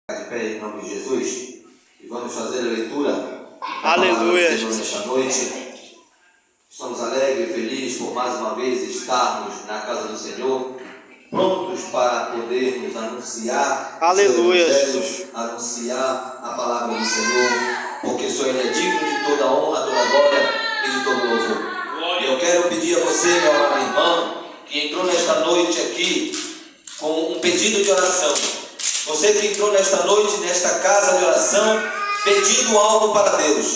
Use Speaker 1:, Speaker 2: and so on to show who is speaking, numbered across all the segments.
Speaker 1: De pé em nome de Jesus e vamos fazer a leitura.
Speaker 2: Aleluia.
Speaker 1: Nesta noite estamos alegres e felizes por mais uma vez estarmos na casa do Senhor, prontos para podermos anunciar
Speaker 2: Aleluia,
Speaker 1: o Evangelho,
Speaker 2: Jesus.
Speaker 1: anunciar a palavra do Senhor, porque o Senhor é digno de toda honra, toda glória e de todo louvor. E eu quero pedir a você, meu amado irmão, que entrou nesta noite aqui com um pedido de oração. Você que entrou nesta noite, nesta casa de oração, pedindo algo para Deus,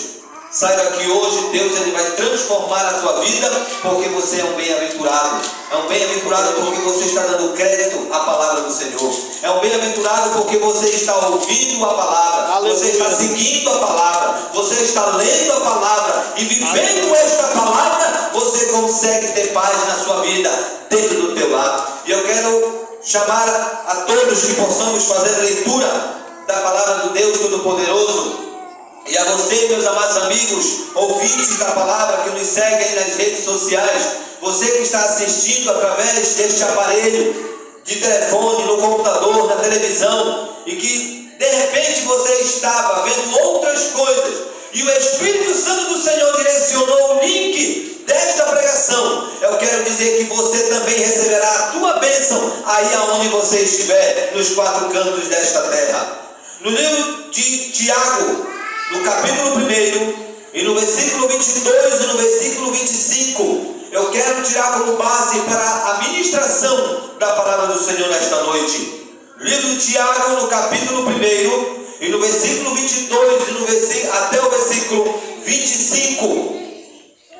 Speaker 1: saiba que hoje Deus ele vai transformar a sua vida, porque você é um bem-aventurado. É um bem-aventurado porque você está dando crédito à palavra do Senhor. É um bem-aventurado porque você está ouvindo a palavra.
Speaker 2: Aleluia.
Speaker 1: Você está seguindo a palavra. Você está lendo a palavra. E vivendo esta palavra, você consegue ter paz na sua vida, dentro do teu lar. E eu quero chamar a todos que possamos fazer a leitura da palavra do Deus Todo-Poderoso. E a você, meus amados amigos, ouvintes da palavra que nos seguem nas redes sociais, você que está assistindo através deste aparelho de telefone, no computador, na televisão, e que de repente você estava vendo outras coisas, e o Espírito Santo do Senhor direcionou o link desta pregação, eu quero dizer que você também receberá a tua bênção aí aonde você estiver, nos quatro cantos desta terra. No livro de Tiago, no capítulo 1 e no versículo 22 e no versículo 25, eu quero tirar como base para a ministração da palavra do Senhor nesta noite. Livro de Tiago, no capítulo 1 e no versículo 22 e até o versículo 25,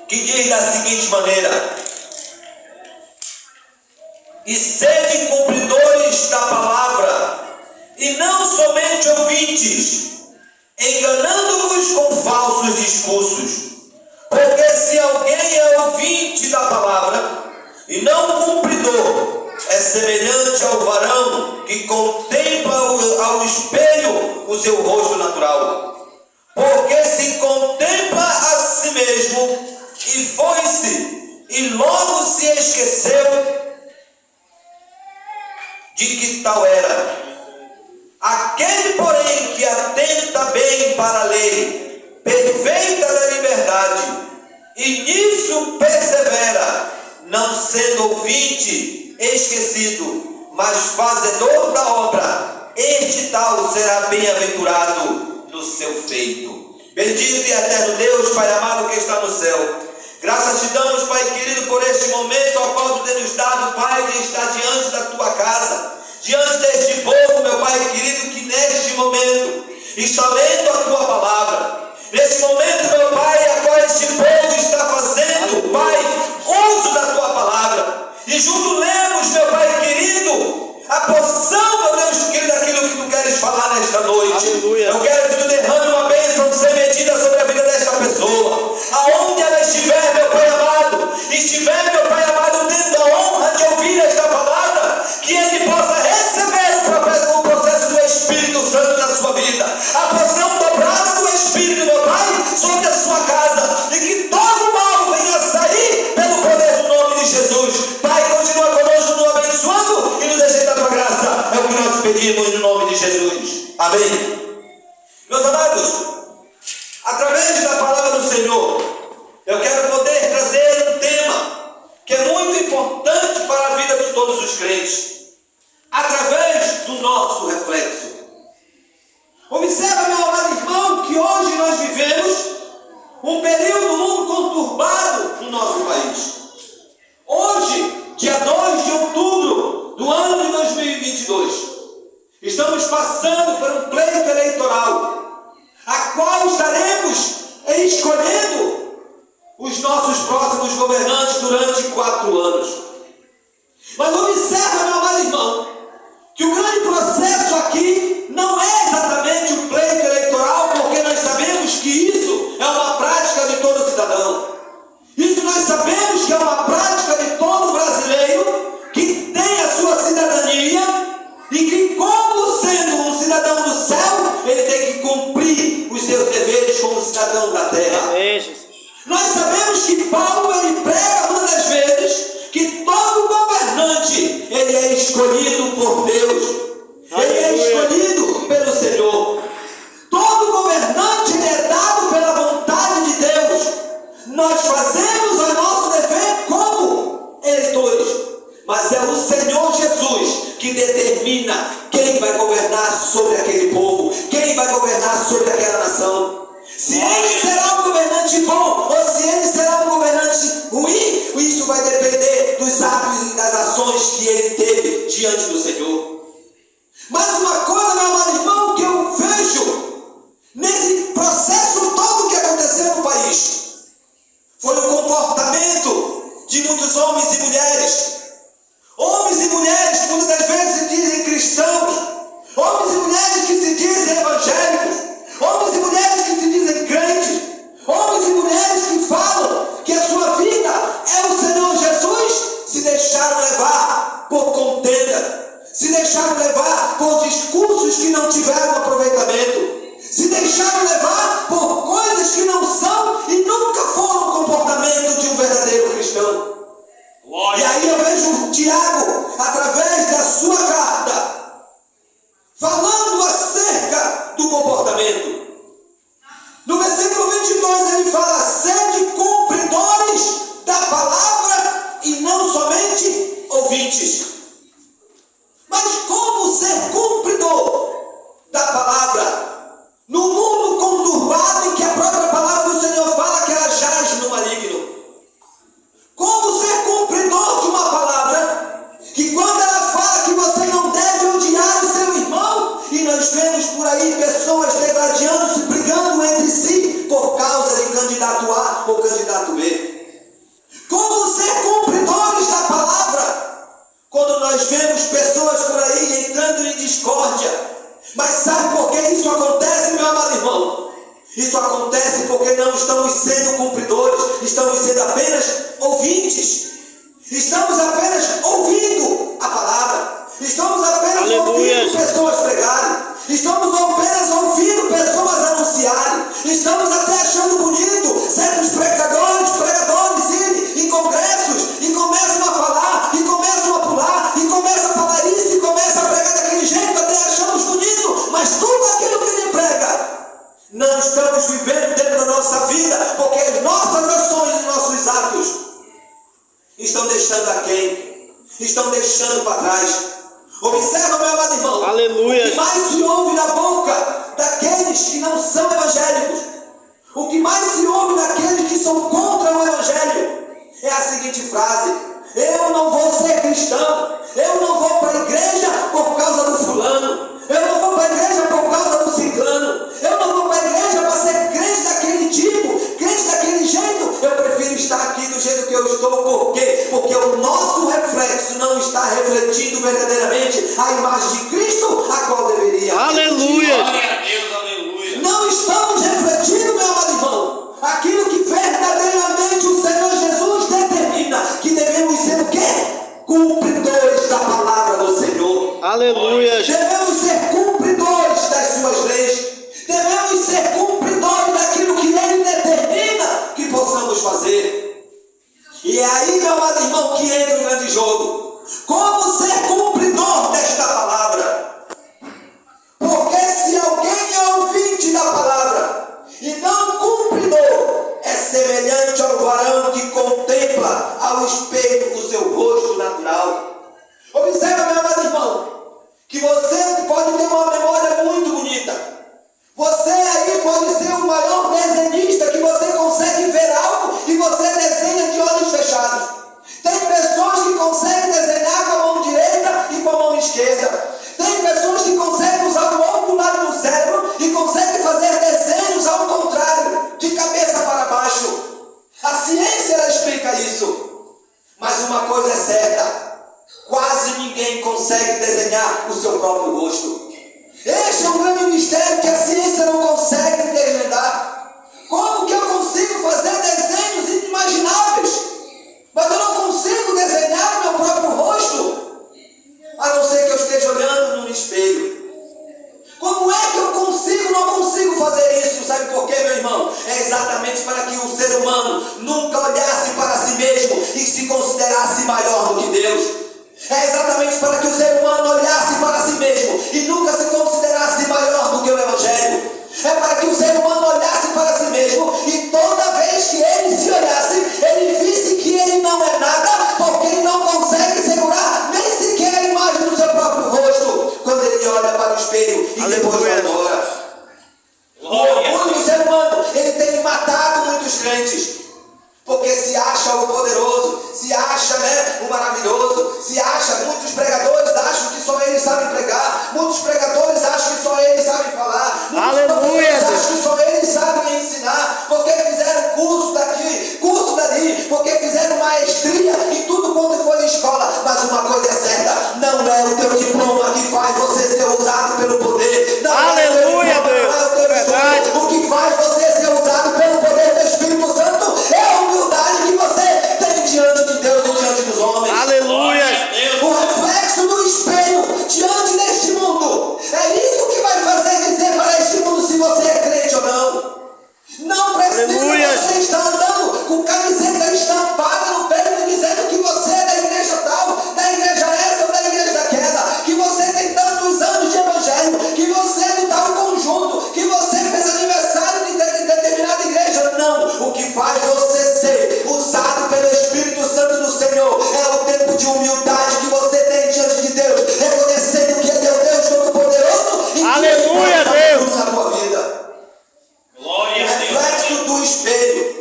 Speaker 1: que diz da seguinte maneira: e sede cumpridores da palavra, e não somente ouvintes, enganando-vos com falsos discursos. Porque se alguém é ouvinte da palavra e não cumpridor, é semelhante ao varão que contempla ao espelho o seu rosto natural. Porque se contempla a si mesmo e foi-se, e logo se esqueceu de que tal era. Aquele, porém, que atenta bem para a lei perfeita da liberdade, e nisso persevera, não sendo ouvinte esquecido, mas fazedor da obra, este tal será bem-aventurado no seu feito. Bendito e eterno Deus, Pai amado que está no céu, graças te damos, Pai querido, por este momento ao qual tu tens nos dado, Pai, de estar diante da tua casa, diante deste povo, meu Pai querido, que neste momento está lendo a tua palavra. Neste momento, meu Pai, a qual este povo está fazendo, Pai, uso da tua palavra. E junto lemos, meu Pai querido, a porção, meu Deus querido, daquilo que tu queres falar nesta noite.
Speaker 2: Aleluia. Eu
Speaker 1: quero que tu derrame uma bênção sem medida sobre a vida desta pessoa. Aonde ela estiver, meu Pai amado, estiver, meu Pai amado, tendo a honra de ouvir esta palavra, que ele possa receber o processo do Espírito Santo na sua vida, a porção dobrada do Espírito, meu Pai, sobre a sua casa, e que todo mal venha a sair pelo poder do nome de Jesus. Pai, continua conosco, nos abençoando e nos enchendo da tua graça. É o que nós te pedimos no nome de Jesus. Amém. Meus amados, através da palavra do Senhor, eu quero poder trazer um tema que é muito importante para a vida de todos os crentes, através do nosso reflexo. Observa, meu amado irmão, que hoje nós vivemos um período muito conturbado no nosso país. Hoje, dia 2 de outubro do ano de 2022, estamos passando por um pleito eleitoral, a qual estaremos escolhendo os nossos próximos governantes durante 4 anos. Mas observa, meu amado irmão, que o grande processo aqui não é exatamente o pleito eleitoral, porque nós sabemos que isso é uma prática de todo cidadão. Isso nós sabemos que é uma prática de todo brasileiro que tem a sua cidadania e que, como sendo um cidadão do céu, ele tem que cumprir os seus deveres como cidadão da terra. Nós sabemos que Paulo ele prega muitas vezes que todo governante ele é escolhido por Deus, ele é escolhido pelo Senhor. governar sobre aquele povo? Quem vai governar sobre aquela nação? Se ele será um governante bom ou se ele será um governante ruim, isso vai depender dos atos e das ações que ele teve diante do Senhor. Mas uma coisa, meu amado irmão, que eu vejo nesse processo todo que aconteceu no país, foi o comportamento de muitos homens e mulheres. Homens e mulheres que muitas das vezes se dizem cristãos, homens e mulheres que se dizem evangélicos, homens e mulheres que se dizem crentes, homens e mulheres que falam que a sua vida é o Senhor Jesus, se deixaram levar por contenda, se deixaram levar por discursos que não tiveram aproveitamento, se deixaram levar por coisas que não são e nunca foram o comportamento de um verdadeiro cristão. E aí eu vejo Tiago, através da sua carta, falando acerca do comportamento. No versículo 22 ele fala: sede cumpridores da palavra e não somente ouvintes. Mas como ser cumpridor da palavra no mundo conturbado em que a própria palavra do Senhor fala que ela jaz no maligno? Como ser cumpridor de uma palavra que quando ela fala que você não deve odiar o seu irmão, e nós vemos por aí pessoas degladiando-se, brigando entre si por causa de candidato A ou candidato B? Como ser cumpridores da palavra quando nós vemos pessoas por aí entrando em discórdia? Mas sabe por que isso acontece, meu amado irmão? Isso acontece porque não estamos sendo cumpridores, estamos sendo apenas ouvintes. Estamos apenas ouvindo a palavra. Estamos apenas ouvindo pessoas pregarem. Estamos apenas ouvindo pessoas anunciarem. Estamos até achando bonito certos pregadores irem em congressos e começam a falar, e começam a pular, e começam a falar isso, e começam a pregar daquele jeito, até achamos bonito, mas tudo aquilo que ele prega não estamos vivendo dentro da nossa vida, porque as nossas ações e nossos atos estão deixando aquém, estão deixando para trás. Observa, meu amado irmão,
Speaker 2: aleluia.
Speaker 1: O que mais se ouve na boca daqueles que não são evangélicos, o que mais se ouve daqueles que são contra o evangelho, é a seguinte frase: eu não vou ser cristão, eu não vou para a igreja por causa do fulano, eu não vou para a igreja por causa do ciclano, eu não vou para a igreja para ser crente daquele tipo, crente daquele jeito, eu prefiro estar aqui do jeito que eu estou. Por quê? Porque o nosso reflexo não está refletindo verdadeiramente a imagem de Cristo, a qual deveria.
Speaker 2: Aleluia!
Speaker 3: Glória a Deus, aleluia.
Speaker 1: Não estamos refletindo, meu amado irmão, aquilo que verdadeiramente o Senhor Jesus determina, que devemos ser o quê? Cumpridores da palavra do Senhor.
Speaker 2: Aleluia!
Speaker 1: Devemos ser cumpridores das suas leis. Devemos ser cumpridores daquilo que Ele determina que possamos fazer. E é aí, meu amado irmão, que entra o grande jogo. Como ser cumpridor desta palavra? Porque se alguém é ouvinte da palavra e não cumpridor, é semelhante ao varão que contempla ao espelho o seu rosto natural. Observa, meu amado irmão, que você pode ter uma memória muito bonita. Você aí pode ser o maior desenhista, que você consegue ver algo e você desenha de olhos fechados. Tem pessoas que conseguem desenhar com a mão direita e com a mão esquerda. Tem pessoas que conseguem usar o outro lado do cérebro e conseguem fazer desenhos ao contrário, de cabeça para baixo. A ciência ela explica isso. Mas uma coisa é certa: quase ninguém consegue desenhar o seu próprio rosto. Este é um grande mistério que a ciência não consegue desvendar. Como que eu consigo fazer desenhos inimagináveis, mas eu não consigo desenhar o meu próprio rosto, a não ser que eu esteja olhando num espelho? Como é que eu não consigo fazer isso? Sabe por quê, meu irmão? É exatamente para que o ser humano nunca olhasse para si mesmo e se considerasse maior do que Deus. É exatamente para que o ser humano olhasse para si mesmo e nunca se considerasse maior do que o Evangelho. É para que o ser humano olhasse para si mesmo e toda vez que ele se olhasse, ele visse que ele não é nada, porque ele não consegue segurar nem sequer a imagem do seu próprio rosto. Quando ele olha para o espelho e depois vai
Speaker 2: Aleluia.
Speaker 1: embora. O
Speaker 3: Glória.
Speaker 1: orgulho do ser humano, ele tem matado muitos crentes. Porque se acha o poderoso, se acha, né, o maravilhoso, se acha, muitos pregadores acham que só eles sabem pregar, muitos pregadores acham que só eles sabem falar, muitos
Speaker 2: Aleluia,
Speaker 1: professores
Speaker 2: Deus.
Speaker 1: acham que só eles sabem ensinar, porque fizeram curso daqui, curso dali, porque fizeram maestria em tudo quanto foi escola. Mas uma coisa é certa, não é o teu diploma que faz você ser usado pelo poder. Não
Speaker 2: Aleluia,
Speaker 1: é o teu diploma, não é o teu
Speaker 2: Verdade.
Speaker 1: estudo. O que faz você ser usado pelo poder do Espírito Santo é a humildade que você tem diante de Deus e diante dos homens.
Speaker 2: Aleluia.
Speaker 1: O reflexo do espelho diante deste mundo. É isso que vai fazer dizer para este mundo se você é crente ou não. Não precisa
Speaker 2: Aleluia.
Speaker 1: você estar andando com camiseta estampada no peito dizendo que você é da igreja tal, da igreja essa ou da igreja daquela, que você tem tantos anos de evangelho, que você é de tal conjunto, que você fez aniversário de determinada igreja. Não, o que faz você ser usado pelo Espírito Santo do Senhor é o tempo de humildade que você tem diante de Deus, reconhecendo que Ele é o Deus Todo-Poderoso e
Speaker 2: Aleluia,
Speaker 1: que Ele
Speaker 2: Deus.
Speaker 1: na tua vida.
Speaker 3: Glória a Deus.
Speaker 1: Reflexo do espelho.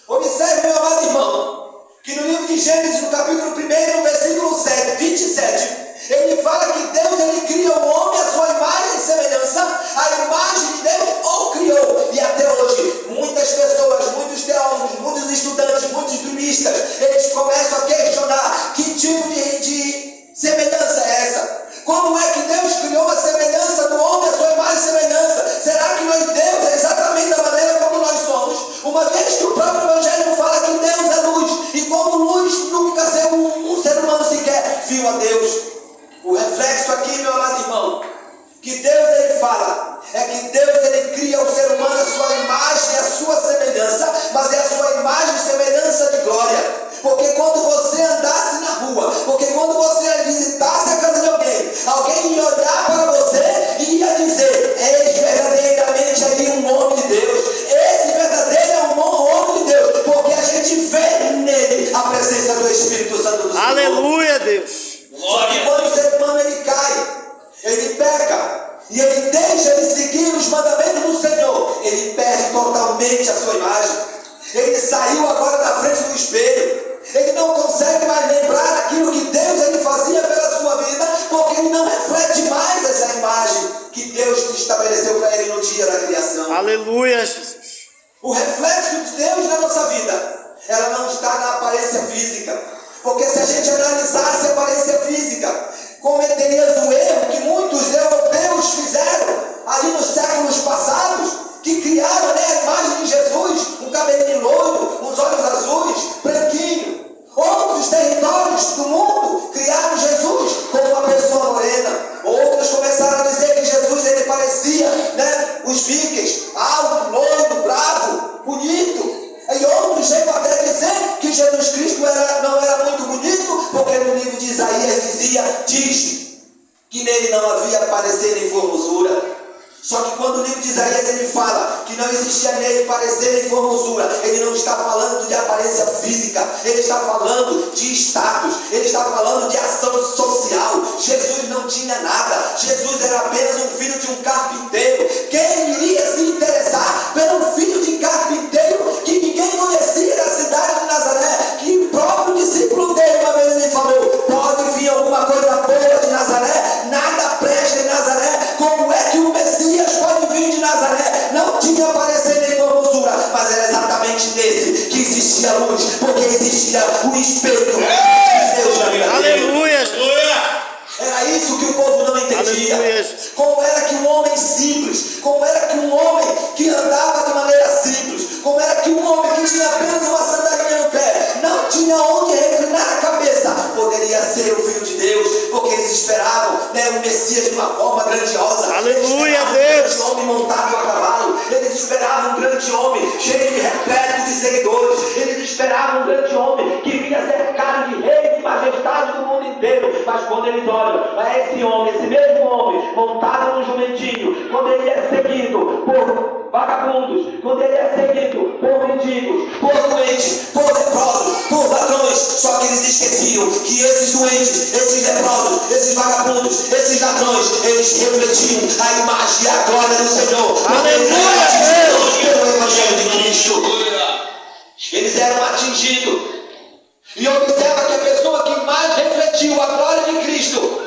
Speaker 1: Observe, meu amado irmão, que no livro de Gênesis, no capítulo 1, no versículo 27, ele fala que Deus ele cria o homem à sua imagem e semelhança, a imagem de Deus o criou. E até hoje, muitas pessoas, muitos teólogos, muitos estudantes, muitos biblistas, eles começam a questionar que tipo de semelhança é essa? Como é que Deus criou a semelhança do homem, a sua imagem e semelhança? Será que Deus é exatamente da maneira como nós somos? Uma vez que o próprio Evangelho fala que Deus é luz, e como luz nunca um ser humano sequer viu a Deus. O reflexo aqui, meu amado irmão, que Deus ele fala, é que Deus ele cria o ser humano a sua imagem e a sua semelhança, mas é a sua imagem e semelhança de glória. Porque quando você andasse na rua, porque quando você visitasse a casa de alguém ia olhar para você e ia dizer: eis verdadeiramente aí um homem de Deus, esse verdadeiro é um homem de Deus, porque a gente vê nele a presença do Espírito Santo do Senhor.
Speaker 2: Aleluia, Deus.
Speaker 1: Só que quando o ser humano ele cai, ele peca, e ele deixa de seguir os mandamentos do Senhor, ele perde totalmente a sua imagem. Ele saiu agora da frente do espelho, ele não consegue mais lembrar daquilo que Deus ele fazia pela sua vida, porque ele não reflete mais essa imagem que Deus estabeleceu para ele no dia da criação.
Speaker 2: Aleluia, Jesus.
Speaker 1: O reflexo de Deus na nossa vida, ela não está na aparência física, porque se a gente analisasse a aparência física, cometeríamos o erro que muitos europeus fizeram ali nos séculos passados, que criaram, né, a imagem de Jesus, um cabelinho loiro, uns olhos azuis, branquinho. Outros territórios do mundo criaram Jesus como uma pessoa morena. Outros começaram a dizer que Jesus ele parecia, né, os vikings, alto, loiro, bravo, bonito. E outros chegam até a dizer que Jesus Cristo não era muito bonito, porque no livro de Isaías diz que nele não havia parecer nem formosura. Só que quando o livro de Isaías ele fala que não existia nele parecer nem formosura, ele não está falando de aparência física, ele está falando de status, ele está falando de ação social. Jesus não tinha nada, Jesus era apenas um filho de um carpinteiro. Quem iria se interessar pelo filho de carpinteiro que ninguém conhecia da cidade de Nazaré, que o próprio discípulo dele uma vez ele falou: pode vir alguma coisa boa de Nazaré? Nada presta em Nazaré. Como é que o Messias pode vir de Nazaré? Não tinha parecer nem formosura, mas era exatamente nesse que existia a luz, porque existia o Espírito de Deus na vida dele.
Speaker 2: Aleluia.
Speaker 1: Era isso que o povo não entendia.
Speaker 2: Aleluia.
Speaker 1: Como era que um homem simples, como era que um homem que andava de maneira simples, como era que um homem que tinha apenas uma sandália no pé, não tinha onde reclinar a cabeça, poderia ser o Filho de Deus, porque eles esperavam, né, o Messias de uma forma grandiosa.
Speaker 2: Aleluia,
Speaker 1: Um
Speaker 2: Deus.
Speaker 1: grande homem montado a cavalo, eles esperavam um grande homem cheio de repleto de seguidores, eles esperavam um grande homem que vinha cercado de reis e majestade do mundo inteiro. inteiro, mas quando eles olham a esse homem, esse mesmo homem, montado num jumentinho, quando ele é seguido por vagabundos, quando ele é seguido por mendigos, por doentes, por leprosos, por ladrões, só que eles esqueciam que esses doentes, esses leprosos, esses vagabundos, esses ladrões, eles refletiam a imagem e a glória do Senhor.
Speaker 2: Aleluia, Deus!
Speaker 1: Pelo Evangelho de Cristo. Eles eram atingidos. E observa que a pessoa que mais refletiu a glória de Cristo,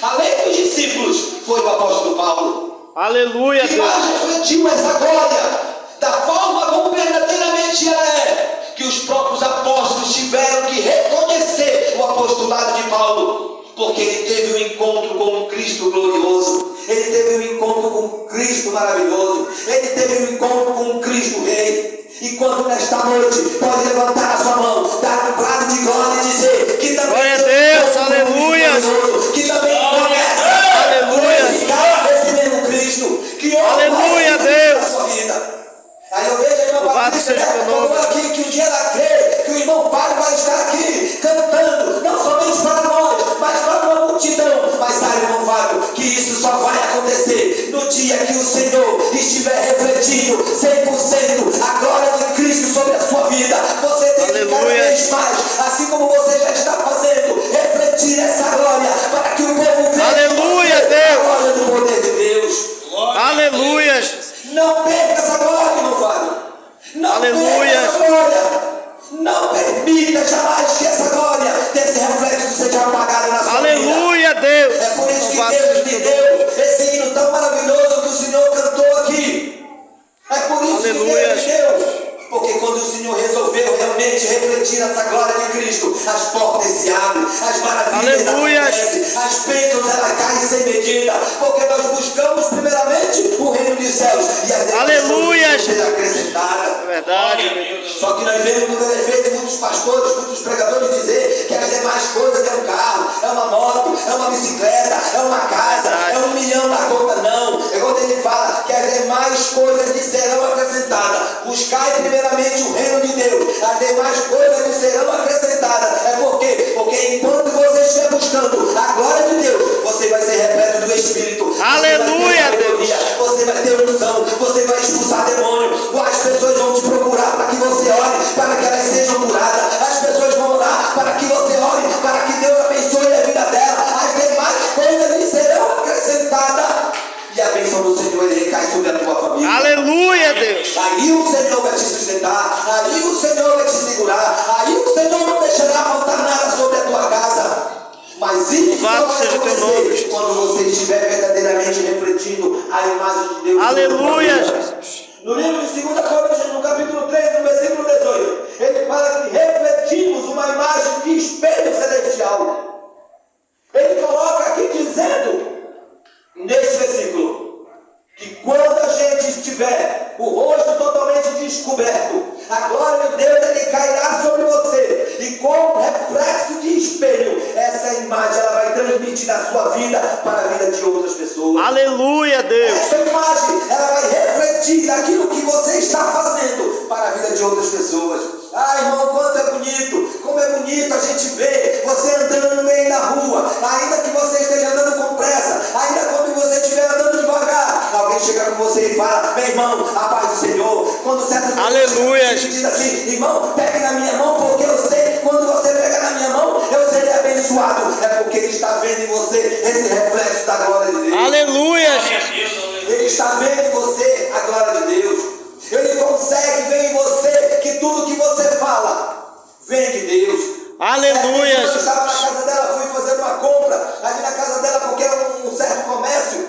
Speaker 1: além dos discípulos, foi o apóstolo Paulo.
Speaker 2: Aleluia,
Speaker 1: Que mais
Speaker 2: Deus!
Speaker 1: refletiu essa glória da forma como verdadeiramente ela é, que os próprios apóstolos tiveram que reconhecer o apostolado de Paulo, porque ele teve um encontro com um Cristo glorioso, ele teve um encontro com um Cristo maravilhoso, ele teve um encontro com um Cristo rei. E quando nesta noite pode levantar a sua mão, dar um brado de glória e dizer que também
Speaker 2: Glória a Deus, aleluia,
Speaker 1: que também conhece,
Speaker 2: aleluia,
Speaker 1: esse mesmo Cristo, que
Speaker 2: aleluia, Deus.
Speaker 1: sua vida. Aí eu vejo a irmã
Speaker 2: Louvado
Speaker 1: Patrícia,
Speaker 2: seja teu
Speaker 1: falou
Speaker 2: nome.
Speaker 1: aqui que um dia ela crê que o irmão Fábio vai estar aqui cantando, não somente para nós, mas para uma multidão. Mas sabe, irmão Fábio, que isso só vai acontecer no dia que o Senhor estiver refletindo 100% a glória de Cristo sobre a sua vida. Você tem que cada vez mais, assim como você já está fazendo, refletir essa glória para que o povo veja
Speaker 2: Aleluia, Deus.
Speaker 1: a glória do poder de Deus.
Speaker 2: Aleluia, Jesus!
Speaker 1: Não perca essa glória, irmão Fábio. Não
Speaker 2: Aleluia.
Speaker 1: perca essa glória. Não permita jamais que essa glória desse reflexo seja apagada na sua vida.
Speaker 2: Aleluia, Deus!
Speaker 1: É por isso que
Speaker 2: Louvado
Speaker 1: Deus
Speaker 2: seja
Speaker 1: me
Speaker 2: teu
Speaker 1: deu esse hino tão maravilhoso que o Senhor cantou aqui. É por isso
Speaker 2: Aleluia.
Speaker 1: que Deus me deu. Porque quando o Senhor resolveu realmente refletir essa glória de Cristo, as portas se abrem, as maravilhas
Speaker 2: Aleluia.
Speaker 1: acontecem, as bênçãos elas caem sem medida, porque nós buscamos primeiramente o reino dos céus e as demais
Speaker 2: Aleluia.
Speaker 1: coisas serão acrescentadas.
Speaker 2: É verdade, meu Deus.
Speaker 1: Só que nós vemos muitas vezes muitos pastores, muitos pregadores dizer que as demais coisas é um carro, é uma moto, é uma bicicleta, é uma casa, é 1 milhão na conta. Não, é quando ele fala que as demais coisas lhe serão acrescentadas. Buscai primeiramente o reino de Deus, as demais coisas lhe serão acrescentadas. É por quê? Porque enquanto você estiver buscando a glória de Deus, você vai ser repleto do Espírito.
Speaker 2: Aleluia, Deus.
Speaker 1: Você vai ter unção, você vai expulsar demônio. As pessoas vão te procurar para que você ore, para que elas sejam curadas. As pessoas vão orar para que você ore, para que Deus abençoe a vida dela. As demais coisas lhe serão acrescentadas. E a bênção do Senhor ele recai sobre a tua família.
Speaker 2: Aleluia, Deus!
Speaker 1: Aí o Senhor vai te sustentar, aí o Senhor vai te segurar, aí o Senhor não deixará faltar nada sobre a tua casa. Mas isso só
Speaker 2: Louvado
Speaker 1: vai
Speaker 2: seja teu nome,
Speaker 1: acontecer
Speaker 2: Jesus.
Speaker 1: quando você estiver verdadeiramente refletindo a imagem de Deus.
Speaker 2: Aleluia, Jesus!
Speaker 1: No livro de 2 Coríntios, no capítulo 3, no versículo 18, ele fala que refletimos uma imagem de espelho celestial. Ele coloca aqui dizendo, nesse versículo, que quando a gente estiver o rosto totalmente descoberto, a glória de Deus ele cairá sobre você, e como reflexo de espelho, essa imagem ela vai transmitir da sua vida para a vida de outras pessoas.
Speaker 2: Aleluia, Deus!
Speaker 1: Essa imagem ela vai refletir aquilo que você está fazendo para a vida de outras pessoas. Ah, irmão, quanto é bonito, como é bonito a gente ver você andando no meio da rua, ainda que você esteja andando com pressa, ainda quando você estiver andando devagar, alguém chega com você e fala, meu irmão, a paz do Senhor. Quando certas pessoas
Speaker 2: Aleluia.
Speaker 1: diz assim, irmão, pegue na minha mão, porque eu sei que quando você pega na minha mão, eu serei abençoado. É porque ele está vendo em você esse reflexo da glória de Deus.
Speaker 2: Aleluia, Jesus!
Speaker 1: Ele está vendo em você a glória de Deus. Ele consegue ver em você que tudo que você fala vem de Deus.
Speaker 2: Aleluia,
Speaker 1: Eu estava na
Speaker 2: Jesus!
Speaker 1: casa dela, fui fazer uma compra ali na casa dela porque era um certo comércio.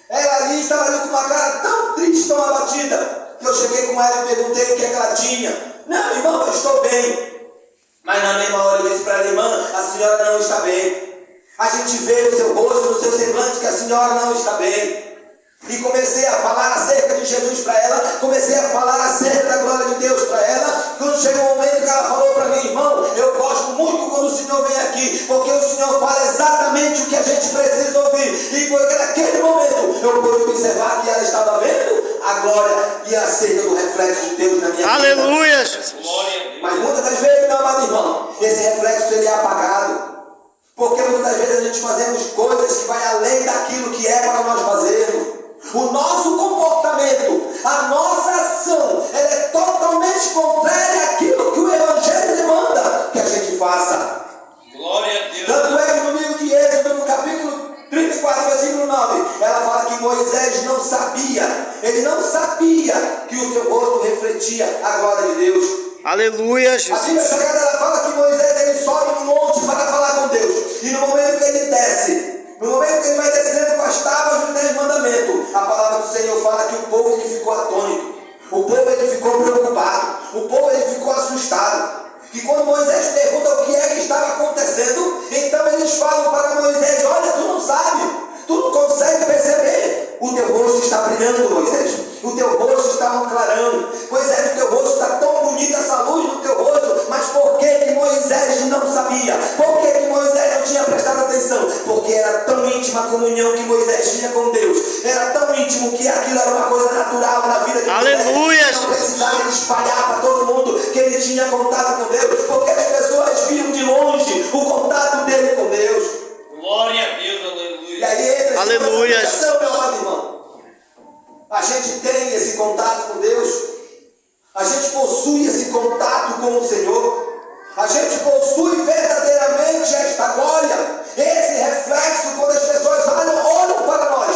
Speaker 1: Ela ali estava ali com uma cara tão triste, tão abatida, que eu cheguei com ela e perguntei o que é que ela tinha. Não, irmão, eu estou bem. Mas na mesma hora eu disse para ela, irmã, a senhora não está bem. A gente vê no seu rosto, no seu semblante, que a senhora não está bem. E comecei a falar acerca de Jesus para ela, comecei a falar acerca da glória de Deus para ela. Quando chegou o momento que ela falou para mim, irmão, eu gosto muito quando o Senhor vem aqui, porque o Senhor fala exatamente o que a gente precisa ouvir. E porque naquele momento eu pude observar que ela estava vendo a glória e acerca do reflexo de Deus na minha vida.
Speaker 2: Aleluia, Jesus!
Speaker 1: Mas muitas das vezes, meu amado irmão, esse reflexo ele é apagado. Porque muitas das vezes a gente fazemos coisas que vai além daquilo que é para nós fazermos. O nosso comportamento, a nossa ação, ela é totalmente contrária àquilo que o Evangelho demanda que a gente faça.
Speaker 3: Glória a Deus.
Speaker 1: Tanto é que no livro de Êxodo, no capítulo 34, versículo 9, ela fala que Moisés não sabia, ele não sabia que o seu rosto refletia a glória de Deus.
Speaker 2: Aleluia,
Speaker 1: A Bíblia
Speaker 2: Jesus.
Speaker 1: Sagrada ela fala que Moisés ele sobe no monte para falar com Deus, e no momento que ele desce, no momento que ele vai descendo com as tábuas dos 10 mandamentos, a palavra do Senhor fala que o povo ele ficou atônito, o povo ele ficou preocupado, o povo ele ficou assustado. E quando Moisés pergunta o que é que estava acontecendo, então eles falam para Moisés: olha, tu não sabe, tu não consegue perceber, o teu rosto está brilhando, Moisés, o teu rosto está clarando. Pois é, o teu rosto está tão bonita, essa luz no teu rosto. Mas por que que Moisés não sabia? Por que que Moisés não tinha prestado atenção? Porque era tão íntima a comunhão que Moisés tinha com Deus, era tão íntimo que aquilo era uma coisa natural na vida de
Speaker 2: Aleluia!
Speaker 1: Moisés. Não precisava espalhar para todo mundo que ele tinha contato com Deus, porque as pessoas viam de longe o contato dele com Deus.
Speaker 3: Glória a Deus,
Speaker 1: E
Speaker 3: aleluia.
Speaker 1: aí entra
Speaker 2: Aleluia.
Speaker 1: essa situação, meu amado irmão. A gente tem esse contato com Deus, a gente possui esse contato com o Senhor, a gente possui verdadeiramente esta glória, esse reflexo quando as pessoas olham para nós.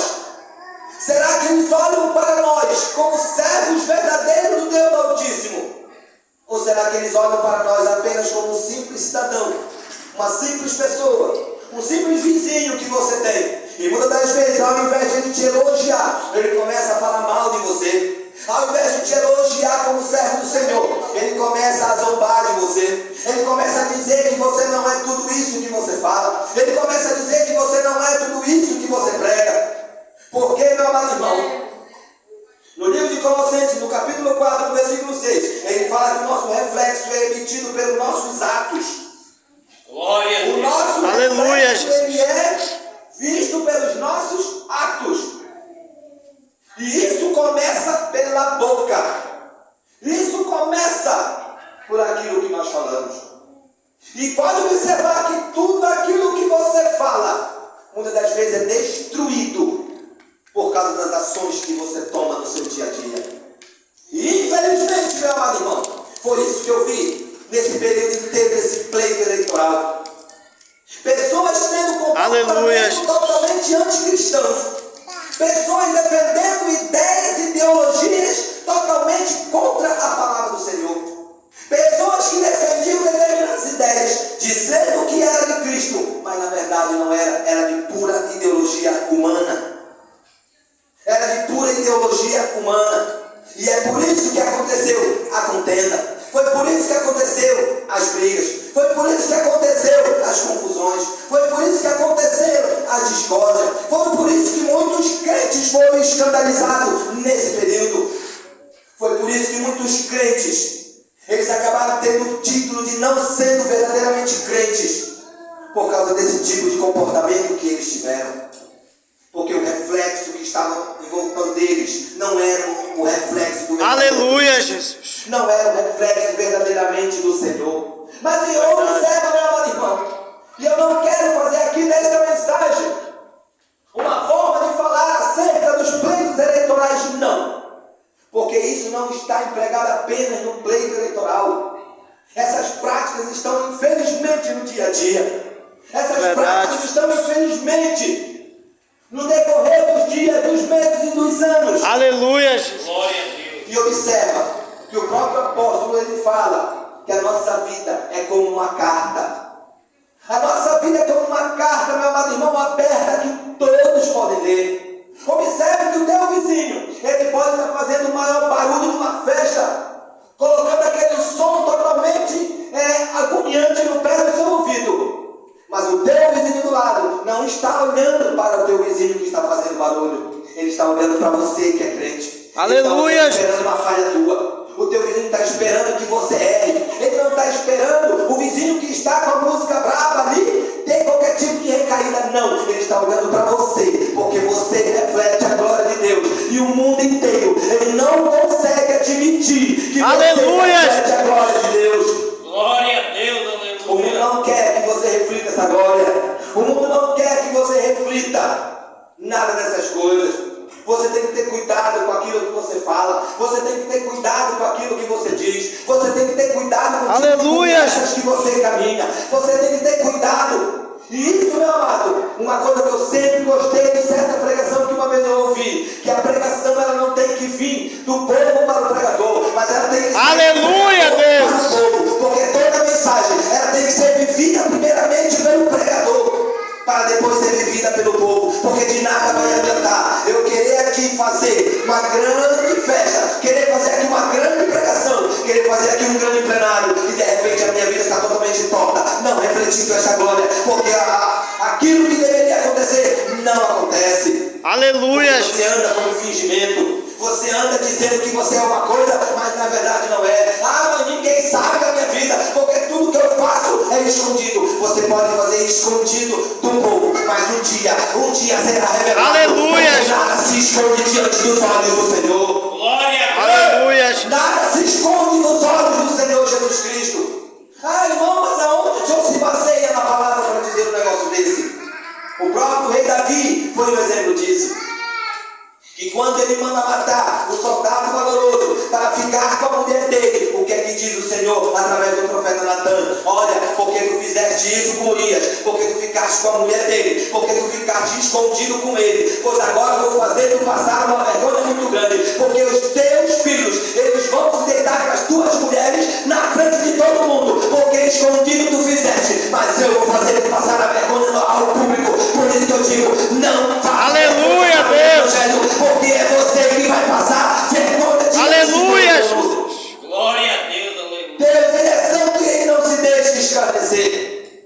Speaker 1: Será que eles olham para nós como servos verdadeiros do Deus Altíssimo? Ou será que eles olham para nós apenas como um simples cidadão, uma simples pessoa, um simples vizinho que você tem? E muitas das vezes, ao invés de ele te elogiar, ele começa a falar mal de você. Ao invés de te elogiar como servo do Senhor, ele começa a zombar de você. Ele começa a dizer que você não é tudo isso que você fala. Ele começa a dizer que você não é tudo isso que você prega. Por quê, meu amado irmão? No livro de Colossenses, no capítulo 4, no versículo 6, ele fala que o nosso reflexo é emitido pelos nossos atos.
Speaker 3: Glória a
Speaker 1: O
Speaker 3: Deus.
Speaker 1: nosso
Speaker 2: Aleluia,
Speaker 1: reflexo,
Speaker 2: Jesus.
Speaker 1: ele é visto pelos nossos atos. E isso começa pela boca. Isso começa por aquilo que nós falamos. E pode observar que tudo aquilo que você fala, muitas das vezes é destruído por causa das ações que você toma no seu dia a dia. E infelizmente, meu amado irmão, foi isso que eu vi nesse período inteiro desse pleito eleitoral. Pessoas tendo
Speaker 2: Aleluia.
Speaker 1: comportamentos totalmente anticristãos. Pessoas defendendo ideias e ideologias totalmente contra a palavra do Senhor. Pessoas que defendiam determinadas ideias, dizendo que era de Cristo, mas na verdade não era, era de pura ideologia humana. Era de pura ideologia humana. E é por isso que aconteceu a contenda. Foi por isso que aconteceu as brigas. Foi por isso que aconteceu as confusões. Foi por isso que aconteceu a discórdia. Foi por isso que muitos crentes foram escandalizados nesse período. Foi por isso que muitos crentes, eles acabaram tendo o título de não sendo verdadeiramente crentes, por causa desse tipo de comportamento que eles tiveram. Porque o reflexo que estava em volta deles não era o reflexo do
Speaker 2: Aleluia, Jesus.
Speaker 1: não era o reflexo verdadeiramente do Senhor. Mas observa, meu amado irmão, e eu não quero fazer aqui nesta mensagem uma forma de falar acerca dos pleitos eleitorais, não. Porque isso não está empregado apenas no pleito eleitoral. Essas práticas estão infelizmente no dia a dia. Essas práticas estão infelizmente no decorrer dos dias, dos meses e dos anos.
Speaker 2: Aleluia, Jesus.
Speaker 3: Glória a Deus.
Speaker 1: E observa que o próprio apóstolo ele fala que a nossa vida é como uma carta. A nossa vida é como uma carta, meu amado irmão, aberta que todos podem ler. Observe que o teu vizinho, ele pode estar fazendo o maior barulho numa festa, colocando aquele som totalmente agoniante no pé do seu ouvido. Mas o teu vizinho do lado não está olhando para o teu vizinho que está fazendo barulho. Ele está olhando para você que é crente.
Speaker 2: Aleluia.
Speaker 1: Ele está esperando uma falha tua. O teu vizinho está esperando que você erre. Ele não está esperando o vizinho que está com a música brava ali ter qualquer tipo de recaída. Não, ele está olhando para você, porque você reflete a glória de Deus. E o mundo inteiro, ele não consegue admitir que
Speaker 2: Aleluia.
Speaker 1: você reflete a glória de Deus.
Speaker 3: Glória a Deus,
Speaker 1: O mundo
Speaker 3: aleluia.
Speaker 1: não quer que você reflita essa glória. O mundo tem que ter cuidado com aquilo que você fala. Você tem que ter cuidado com aquilo que você diz. Você tem que ter cuidado com
Speaker 2: Aleluia.
Speaker 1: as conversas que você caminha. Você tem que ter cuidado. E isso, meu amado, uma coisa que eu sempre gostei de certa pregação que uma vez eu ouvi, que a pregação ela não tem que vir do povo para o pregador, mas ela tem que ser
Speaker 2: Aleluia, Deus.
Speaker 1: para o povo, porque toda mensagem ela tem que ser vivida primeiramente pelo pregador, para depois ser vivida pelo povo, porque de nada vai adiantar eu querer aqui fazer uma grande festa, querer fazer aqui uma grande pregação, querer fazer aqui um grande plenário, e de repente a minha vida está totalmente torta, não refletindo essa glória, porque aquilo que deveria acontecer, não acontece.
Speaker 2: Aleluia.
Speaker 1: Você anda com fingimento, você anda dizendo que você é uma coisa, mas na verdade não é. Ah, mas ninguém sabe da minha vida, porque tudo que eu faço é escondido. Você pode fazer escondido do povo, mas um dia será revelado.
Speaker 2: Aleluia.
Speaker 1: Porque nada se esconde diante dos olhos do Senhor.
Speaker 3: Glória a Deus.
Speaker 2: Aleluia.
Speaker 1: Nada se esconde nos olhos do Senhor Jesus Cristo. Ah, irmão, mas aonde o Senhor se baseia na palavra para dizer um negócio desse? O próprio rei Davi foi um exemplo disso. Que quando ele manda matar o soldado valoroso para ficar com a mulher dele, o que é que diz o Senhor através do profeta Natan? Olha, porque tu fizeste isso com Urias, porque tu ficaste com a mulher dele, porque tu ficaste escondido com ele, pois agora eu vou fazer tu passar uma vergonha muito grande, porque os teus filhos, eles vão se deitar com as tuas mulheres na frente de todo mundo, porque escondido tu fizeste, mas eu vou fazer tu passar a vergonha ao público. Por isso que eu digo, não faça.
Speaker 2: Aleluia, Deus.
Speaker 1: Porque é você que vai passar vergonha de
Speaker 2: Aleluia.
Speaker 1: Deus.
Speaker 3: Glória a Deus, aleluia.
Speaker 1: Deus, ele é santo e ele não se deixa escarnecer.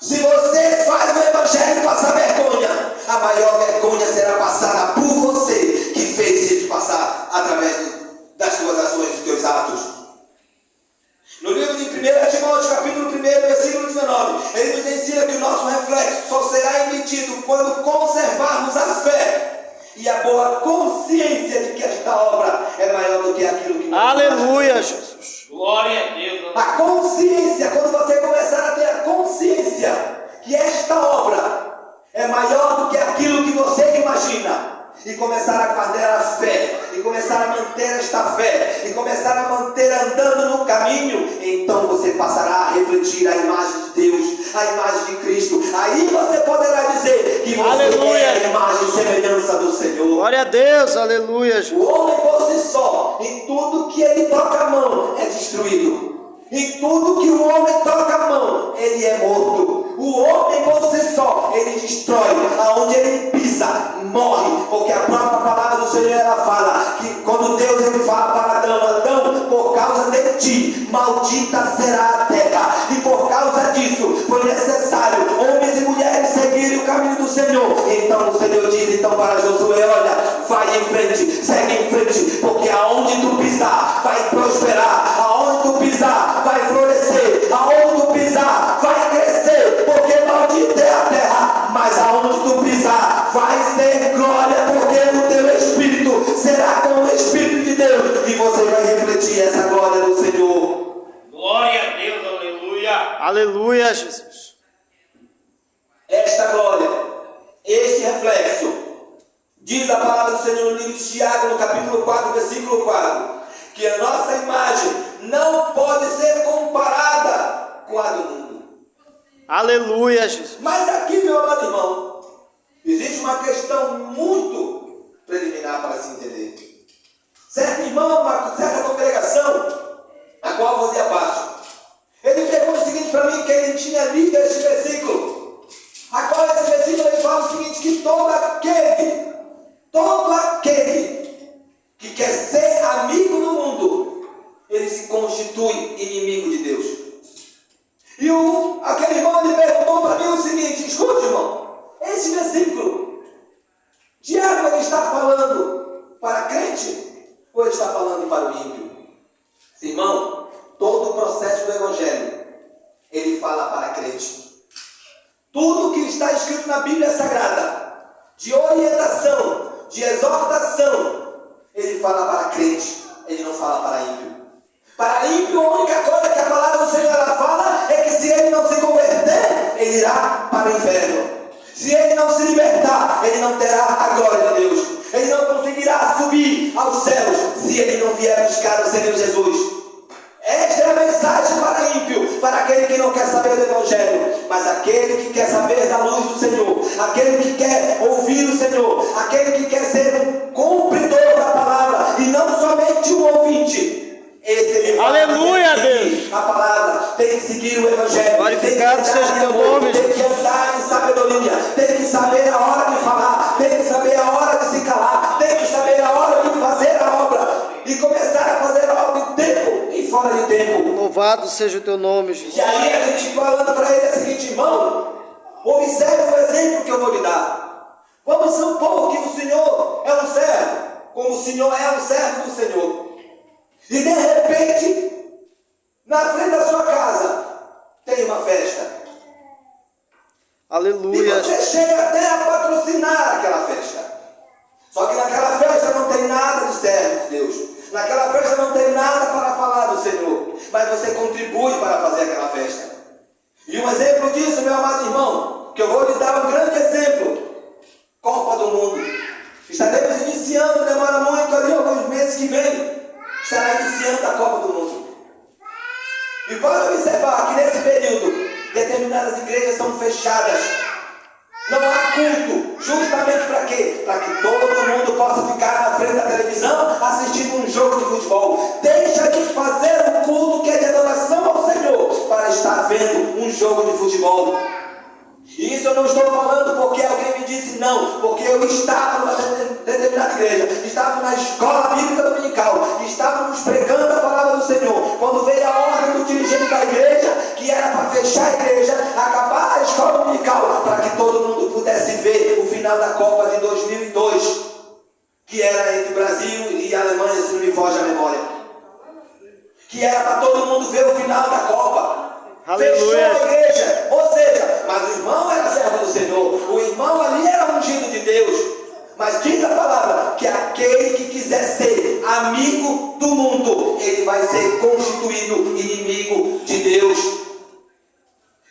Speaker 1: Se você faz o evangelho passar vergonha, a maior vergonha será passada por você que fez isso passar através das tuas ações, dos teus atos. No livro de 1 Timóteo, capítulo 1, versículo 19, ele nos ensina que o nosso reflexo só será emitido quando conservarmos a fé e a boa consciência de que esta obra é maior do que aquilo que nós
Speaker 2: Aleluia,
Speaker 1: fazemos.
Speaker 2: Jesus.
Speaker 3: Glória a Deus, aleluia.
Speaker 1: A consciência, quando você começar a ter a consciência que esta obra é maior do que aquilo que você imagina, e começar a guardar a fé, e começar a manter esta fé, e começar a manter andando no caminho, então você passará a refletir a imagem de Deus, a imagem de Cristo. Aí você poderá dizer que você
Speaker 2: Aleluia.
Speaker 1: é a imagem e semelhança do Senhor.
Speaker 2: Glória a Deus. Aleluia, Jesus.
Speaker 1: O homem por si só, em tudo que ele toca a mão, é destruído. Em tudo que o homem toca a mão, ele é morto. O homem por si só, ele destrói. Aonde ele pisa, morre. Porque a própria palavra do Senhor, ela fala que quando Deus ele fala para Adão, Adão, por causa de ti, maldita será a terra. E por causa disso, foi necessário homens e mulheres seguirem o caminho do Senhor. Então o Senhor diz então para Josué, olha, vai em frente, segue em frente, porque aonde tu pisar, vai prosperar. Aonde tu pisar, vai florescer. Aonde tu pisar, vai crescer, porque maldita é a terra. Mas aonde tu pisar, vai ter glória, porque o teu espírito será com o Espírito de Deus, e você vai refletir essa glória do Senhor.
Speaker 3: Glória a Deus, aleluia.
Speaker 2: Aleluia, Jesus.
Speaker 1: Esta glória, este reflexo, diz a palavra do Senhor no livro de Tiago, no capítulo 4, versículo 4, que a nossa imagem não pode ser comparada com a do mundo.
Speaker 2: Aleluia, Jesus.
Speaker 1: Mas aqui, meu amado irmão, existe uma questão muito preliminar para se entender. Certo irmão, uma certa congregação, a qual eu fazia parte, ele perguntou o seguinte para mim, que ele tinha lido este versículo, a qual esse versículo ele fala o seguinte, que todo aquele que quer ser amigo do mundo, ele se constitui inimigo de Deus. E aquele irmão ele perguntou para mim o seguinte, escute irmão, esse versículo, Tiago ele está falando para crente ou ele está falando para o ímpio? Irmão, todo o processo do Evangelho, ele fala para crente. Tudo que está escrito na Bíblia Sagrada, de orientação, de exortação, ele fala para crente, ele não fala para ímpio. Para ímpio, a única coisa que a palavra do Senhor ela fala é que se ele não se converter, ele irá para o inferno. Se ele não se libertar, ele não terá a glória de Deus. Ele não conseguirá subir aos céus se ele não vier buscar o Senhor Jesus. Esta é a mensagem para ímpio, para aquele que não quer saber do Evangelho, mas aquele que quer saber da luz do Senhor, aquele que quer ouvir o Senhor, aquele que quer ser um cumpridor da palavra e não somente um ouvinte. Esse ele vai
Speaker 2: Aleluia,
Speaker 1: seguir a palavra, tem que seguir o Evangelho,
Speaker 2: Glorificado
Speaker 1: tem que
Speaker 2: seja
Speaker 1: andar
Speaker 2: teu
Speaker 1: em amor,
Speaker 2: nome,
Speaker 1: tem que andar em sabedoria, tem que saber a hora de falar, tem que saber a hora de se calar, tem que saber a hora de fazer a obra e começar a fazer a obra em tempo e fora de tempo.
Speaker 2: Louvado seja o teu nome, Jesus.
Speaker 1: E aí a gente falando para ele é o seguinte: irmão, observe o exemplo que eu vou lhe dar. Vamos supor que o Senhor é um servo, como o Senhor é um servo do Senhor. E de repente, na frente da sua casa, tem uma festa. E
Speaker 2: Aleluia,
Speaker 1: você
Speaker 2: Jesus.
Speaker 1: chega até a patrocinar aquela festa. Só que naquela festa não tem nada de servo de Deus. Naquela festa não tem nada para falar do Senhor. Mas você contribui para fazer aquela festa. E um exemplo disso, meu amado irmão, que eu vou lhe dar um grande exemplo. Copa do Mundo. Estaremos iniciando, demora muito ali, alguns meses que vem. Estará iniciando a Copa do Mundo. E pode observar que nesse período, determinadas igrejas são fechadas. Não há culto. Justamente para quê? Para que todo mundo possa ficar na frente da televisão assistindo um jogo de futebol. Deixa de fazer um culto que é de adoração ao Senhor para estar vendo um jogo de futebol. E isso eu não estou falando porque alguém me disse não, porque eu estava numa determinada igreja, estava na escola bíblica dominical, estávamos pregando a palavra do Senhor, quando veio a ordem do dirigente da igreja, que era para fechar a igreja, acabar a escola dominical, para que todo mundo pudesse ver o final da Copa de 2002, que era entre Brasil e Alemanha, se não me foge a memória, que era para todo mundo ver o final da Copa.
Speaker 2: Aleluia.
Speaker 1: Fechou a igreja, ou seja, mas o irmão era servo do Senhor, o irmão ali era ungido de Deus. Mas diz a palavra que aquele que quiser ser amigo do mundo, ele vai ser constituído inimigo de Deus.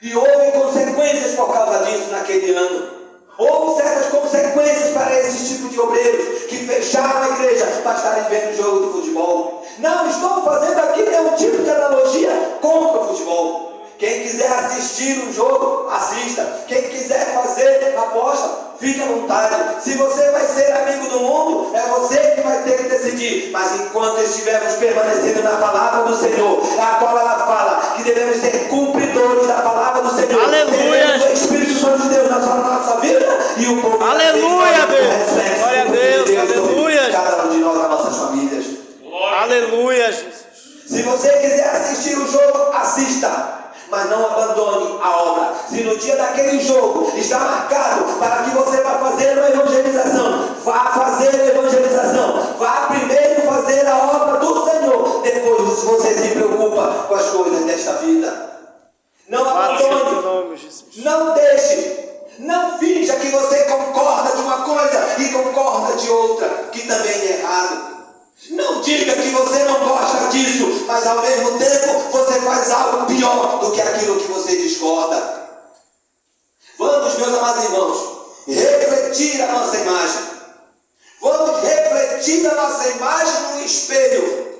Speaker 1: E houve consequências por causa disso naquele ano. Houve certas consequências para esses tipos de obreiros que fecharam a igreja para estarem vendo o jogo de futebol. Não estou fazendo aqui nenhum tipo de analogia contra o futebol. Quem quiser assistir um jogo, assista. Quem quiser fazer aposta, fique à vontade. Se você vai ser amigo do mundo, é você que vai ter que decidir. Mas enquanto estivermos permanecendo na palavra do Senhor, a qual ela fala que devemos ser cumpridores da palavra do Senhor.
Speaker 2: Aleluia.
Speaker 1: Teremos o Espírito Santo de Deus na nossa vida e o povo.
Speaker 2: Aleluia, Deus.
Speaker 1: Reflexo
Speaker 2: Glória a Deus,
Speaker 1: de sobre
Speaker 2: aleluia.
Speaker 1: cada um de nós, nas nossas famílias.
Speaker 2: Aleluia, Jesus.
Speaker 1: Se você quiser assistir o jogo, assista. Mas não abandone a obra. Se no dia daquele jogo está marcado para que você vá fazer uma evangelização, vá fazer a evangelização. Vá primeiro fazer a obra do Senhor. Depois você se preocupa com as coisas desta vida. Não
Speaker 2: Louvado seja o teu
Speaker 1: abandone.
Speaker 2: nome, Jesus.
Speaker 1: Não deixe. Não finja que você concorda de uma coisa e concorda de outra, que também é errado. Não diga que você não gosta disso, mas ao mesmo tempo você faz algo pior do que aquilo que você discorda. Vamos, meus amados irmãos, refletir a nossa imagem. Vamos refletir a nossa imagem no espelho.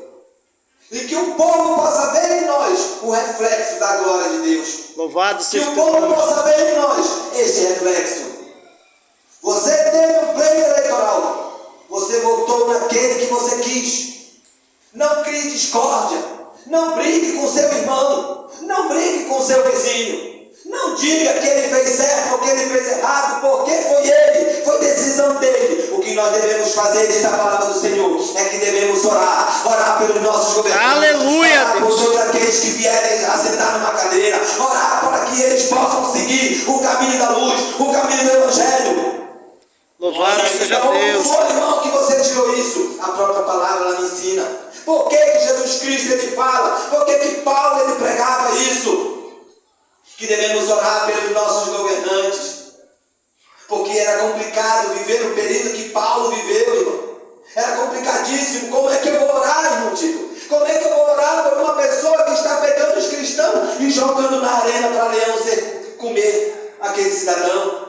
Speaker 1: E que o povo possa ver em nós o reflexo da glória de Deus.
Speaker 2: Louvado
Speaker 1: Que
Speaker 2: seja
Speaker 1: o
Speaker 2: o teu
Speaker 1: povo
Speaker 2: nome.
Speaker 1: possa ver em nós este reflexo. Você teve um pleito eleitoral. Você votou naquele que você quis. Não crie discórdia. Não brigue com seu irmão. Não brigue com seu vizinho. Não diga que ele fez certo ou que ele fez errado, porque foi ele, foi decisão dele. O que nós devemos fazer, diz a palavra do Senhor, é que devemos orar pelos nossos governantes,
Speaker 2: Aleluia,
Speaker 1: orar por
Speaker 2: Deus.
Speaker 1: todos aqueles que vierem a sentar numa cadeira, orar para que eles possam seguir o caminho da luz, o caminho do Evangelho.
Speaker 2: Louvado seja
Speaker 1: Então,
Speaker 2: Deus.
Speaker 1: foi, irmão, que você tirou isso. A própria palavra ela me ensina. Por que Jesus Cristo ele fala? Por que Paulo ele pregava isso? Que devemos orar pelos nossos governantes. Porque era complicado viver no período que Paulo viveu, irmão. Era complicadíssimo. Como é que eu vou orar, irmão Tito? Como é que eu vou orar por uma pessoa que está pegando os cristãos e jogando na arena para leão comer aquele cidadão?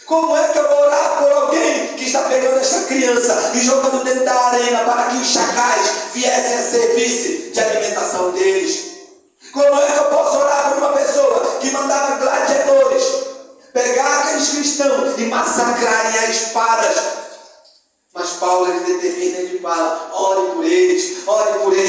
Speaker 1: Como é que eu vou orar por alguém que está pegando esta jogando dentro da arena para que os chacais viessem a servir-se de alimentação deles. Como é que eu posso orar por uma pessoa que mandava gladiadores pegar aqueles cristãos e massacrarem a espadas? Mas Paulo, ele determina, ele fala, ore por eles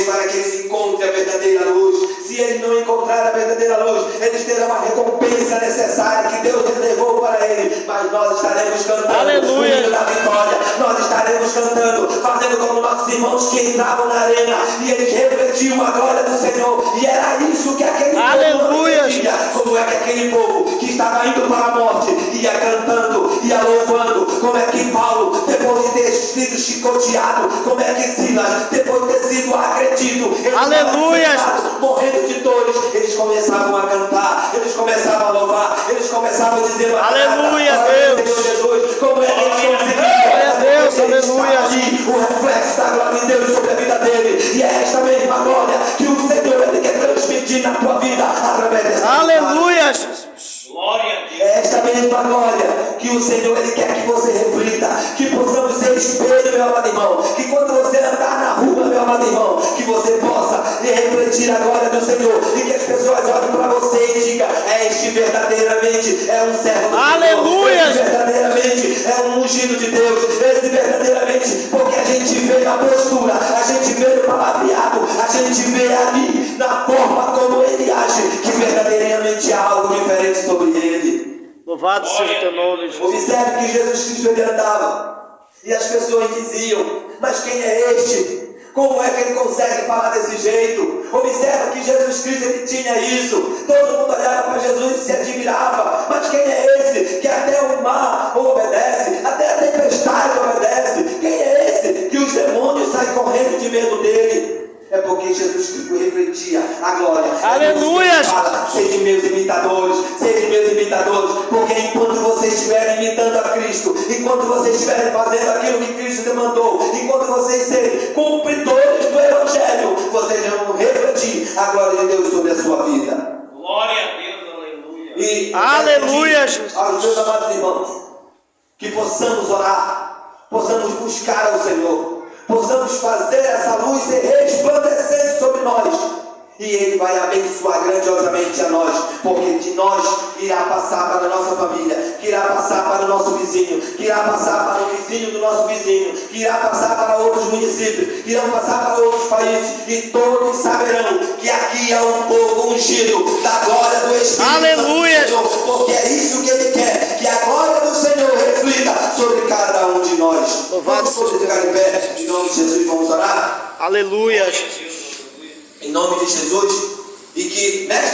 Speaker 1: para que eles encontrem a verdadeira luz. Se eles não encontrarem a verdadeira luz, eles terão a recompensa necessária que Deus reservou para eles. Mas nós estaremos cantando
Speaker 2: Aleluia.
Speaker 1: o hino da vitória, nós estaremos cantando, fazendo como nossos irmãos que entravam na arena e eles refletiam a glória do Senhor. E era isso que aquele
Speaker 2: Aleluia.
Speaker 1: povo refletia. Como é que aquele povo que estava indo para a morte ia cantando, ia louvando? Como é que Paulo, depois de ter sido chicoteado, como é que Silas, depois de ter sido agredido,
Speaker 2: Aleluia.
Speaker 1: morrendo de dores, eles começavam a cantar, eles começavam a louvar, eles começavam a dizer
Speaker 2: Aleluia,
Speaker 1: Deus.
Speaker 2: Deus.
Speaker 1: Jesus, como é que eles conseguiram?
Speaker 2: Glória a Deus, aleluia.
Speaker 1: O reflexo da glória de Deus sobre a vida dele, e é esta mesma glória que o Senhor ele quer transmitir na tua vida através dessa
Speaker 2: Aleluia, Jesus.
Speaker 3: Glória a Deus.
Speaker 1: É esta mesma glória que o Senhor ele quer que você reflita, que possamos ser espelho, meu amado irmão, que quando você andar na rua, meu amado irmão, que você possa refletir a glória do Senhor e que as pessoas olhem para você e digam, este verdadeiramente é um servo do
Speaker 2: Aleluia.
Speaker 1: Senhor, este verdadeiramente é um ungido de Deus, este verdadeiramente, porque a gente vê na postura, a gente vê no palavreado, a gente vê ali na forma como ele age, que verdadeiramente há algo diferente sobre ele.
Speaker 2: Louvado seja o teu nome, Jesus.
Speaker 1: Observe que Jesus Cristo ele andava e as pessoas diziam, mas quem é este? Como é que ele consegue falar desse jeito? Observa que Jesus Cristo ele tinha isso. Todo mundo olhava para Jesus e se admirava. Mas quem é esse que até o mar obedece, até a tempestade obedece? Quem é esse que os demônios saem correndo de medo dele? É porque Jesus Cristo refletia a glória.
Speaker 2: Aleluia!
Speaker 1: Sede meus imitadores, porque enquanto vocês estiverem imitando a Cristo, enquanto vocês estiverem fazendo aquilo que Cristo demandou, enquanto vocês serem cumpridores do Evangelho, vocês vão refletir a glória de Deus sobre a sua vida.
Speaker 3: Glória a Deus, aleluia.
Speaker 1: E
Speaker 2: Aleluia, Jesus.
Speaker 1: aos meus amados irmãos, que possamos orar, possamos buscar ao Senhor, possamos fazer essa luz ser resplandecente sobre nós, e Ele vai abençoar grandiosamente a nós, porque de nós irá passar para a nossa família, que irá passar para o nosso vizinho, que irá passar para o vizinho do nosso vizinho, que irá passar para outros municípios, que irão passar para outros países, e todos saberão que aqui há um povo ungido da glória do Espírito
Speaker 2: Aleluia!
Speaker 1: Santo, porque é isso que Ele quer, que a glória do Senhor reflita sobre cada um de nós.
Speaker 2: Louvado
Speaker 1: Vamos
Speaker 2: seja
Speaker 1: ficar em pé, em nome de Jesus, vamos orar?
Speaker 2: Aleluia.
Speaker 1: Em nome de Jesus, e que nesta